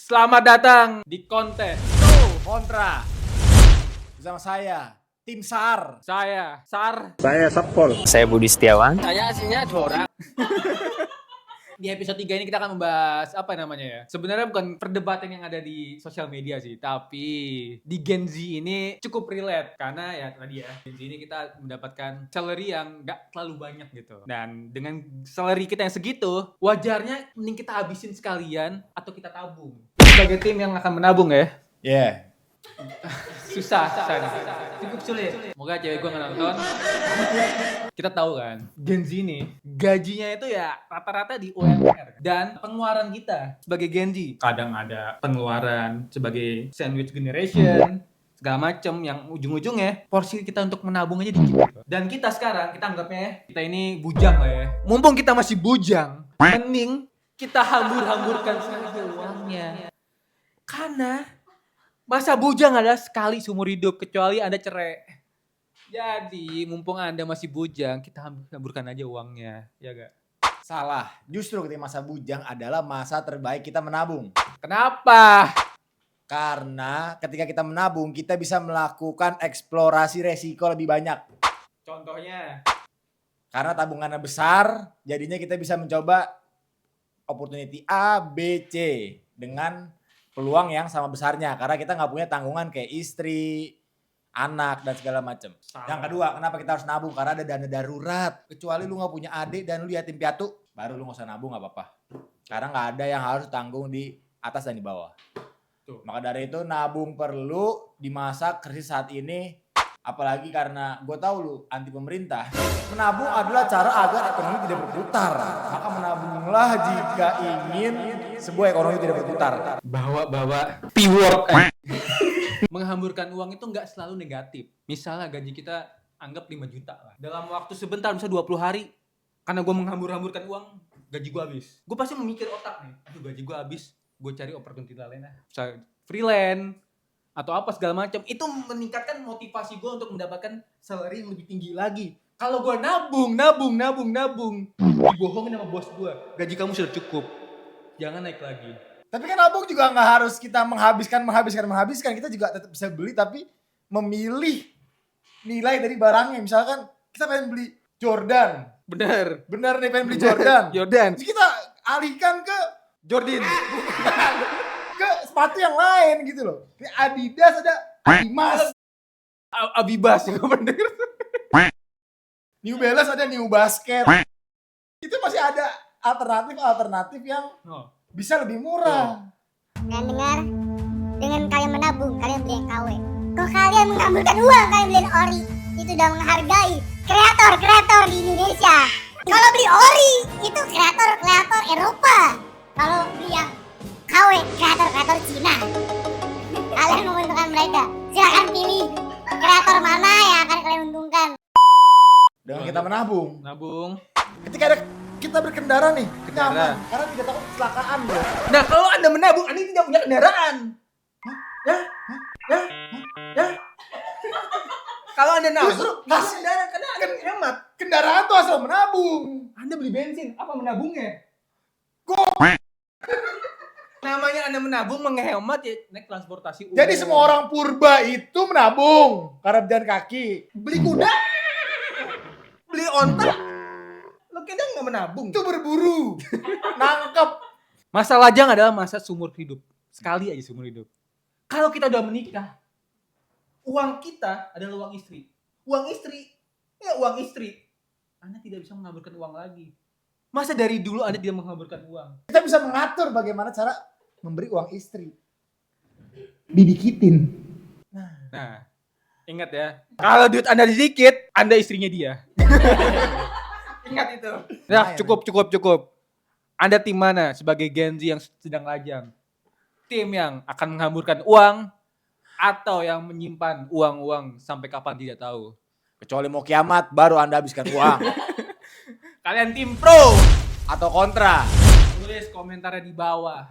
Selamat datang di konten Pro Kontra bersama saya Tim SAR. Saya Sar. Saya Sapol. Saya Budi Setiawan. Saya aslinya Dora. Di episode 3 ini kita akan membahas apa namanya ya? Sebenarnya bukan perdebatan yang ada di sosial media sih, tapi di Gen Z ini cukup relate karena ya tadi ya, Gen Z ini kita mendapatkan salary yang nggak terlalu banyak gitu. Dan dengan salary kita yang segitu, wajarnya mending kita habisin sekalian atau kita tabung. Sebagai tim yang akan menabung ya. Yeah. Susah nih. Cukup sulit. Semoga cewek gue nggak nonton. Kita tahu kan, Gen Z nih gajinya itu ya rata-rata di UMR. Dan pengeluaran kita sebagai Gen Z, kadang ada pengeluaran sebagai sandwich generation, segala macem yang ujung-ujungnya porsi kita untuk menabung aja dikit gitu. Dan kita sekarang, kita anggapnya ya, kita ini bujang lah ya. Mumpung kita masih bujang, mending kita hambur-hamburkan saja uangnya. Karena masa bujang adalah sekali seumur hidup, kecuali Anda cerai. Jadi, mumpung Anda masih bujang, kita hamburkan aja uangnya, ya gak? Salah. Justru ketika masa bujang adalah masa terbaik kita menabung. Kenapa? Karena ketika kita menabung, kita bisa melakukan eksplorasi resiko lebih banyak. Contohnya? Karena tabungannya besar, jadinya kita bisa mencoba opportunity A, B, C dengan peluang yang sama besarnya. Karena kita nggak punya tanggungan kayak istri, anak, dan segala macam. Yang kedua, kenapa kita harus nabung? Karena ada dana darurat. Kecuali lu nggak punya adik dan lu yatim piatu, baru lu nggak usah nabung, nggak apa-apa. Karena nggak ada yang harus tanggung di atas dan di bawah. Tuh. Maka dari itu nabung perlu di masa krisis saat ini. Apalagi karena gue tahu lu anti pemerintah. Menabung adalah cara agar ekonomi tidak berputar. Maka menabunglah jika ingin sebuah ekonomi tidak berputar. Bawa P-word. Menghamburkan uang itu nggak selalu negatif. Misalnya gaji kita anggap 5 juta lah. Dalam waktu sebentar, misalnya 20 hari. Karena gue menghambur-hamburkan uang, gaji gue habis. Gue pasti memikir otak nih. Aduh, gaji gue habis. Gue cari opportunity lain lah. Misalnya freelance atau apa segala macam. Itu meningkatkan motivasi gue untuk mendapatkan salary yang lebih tinggi lagi. Kalau gue nabung, dibohongin sama bos gue. Gaji kamu sudah cukup. Jangan naik lagi. Tapi kan nabung juga nggak harus kita menghabiskan. Kita juga tetap bisa beli tapi memilih nilai dari barangnya. Misalkan kita pengen beli Jordan. Bener Bener nih pengen beli Jordan. Jordan. Terus kita alihkan ke Jordan. ke sepatu yang lain gitu loh. Ini Adidas ada Adidas. Abibas yang bener. New Balance ada New Basket. Itu masih ada alternatif yang bisa lebih murah. Kalian dengar? Dengan kalian menabung, kalian beli yang KW. Kok kalian mengambilkan uang, kalian beli ori? Itu udah menghargai kreator di Indonesia. Kalau beli ori, itu kreator Eropa. Kalau beli yang KW, kreator Cina. Kalian menguntungkan mereka. Silakan pilih kreator mana yang akan kalian untungkan. Dengan kita menabung. Nabung. Ketika ada kita berkendara nih, nyaman. Karena tidak takut kecelakaan bro. Nah, kalau Anda menabung, Anda tidak punya kendaraan. Ya? Kalau Anda nabung, Justru ngasih kendaraan karena Anda hemat. Kendaraan tuh asal menabung. Anda beli bensin, apa menabungnya? Namanya Anda menabung, menghemat ya naik transportasi umum. Jadi semua orang purba itu menabung karena berjalan kaki. Beli kuda, beli onta, lo kira nggak menabung? Itu berburu, nangkep. Masa lajang adalah masa seumur hidup. Sekali aja seumur hidup. Kalau kita udah menikah, uang kita adalah uang istri. Uang istri. Anda tidak bisa menghamburkan uang lagi. Masa dari dulu Anda tidak menghamburkan uang? Kita bisa mengatur bagaimana cara memberi uang istri. Didikitin. Nah, ingat ya. Kalau duit Anda sedikit, Anda istrinya dia. Ingat itu. Nah, cukup. Anda tim mana sebagai Gen Z yang sedang lajang? Tim yang akan menghamburkan uang atau yang menyimpan uang sampai kapan tidak tahu? Kecuali mau kiamat baru Anda habiskan uang. Kalian tim pro Atau kontra. tulis komentarnya di bawah.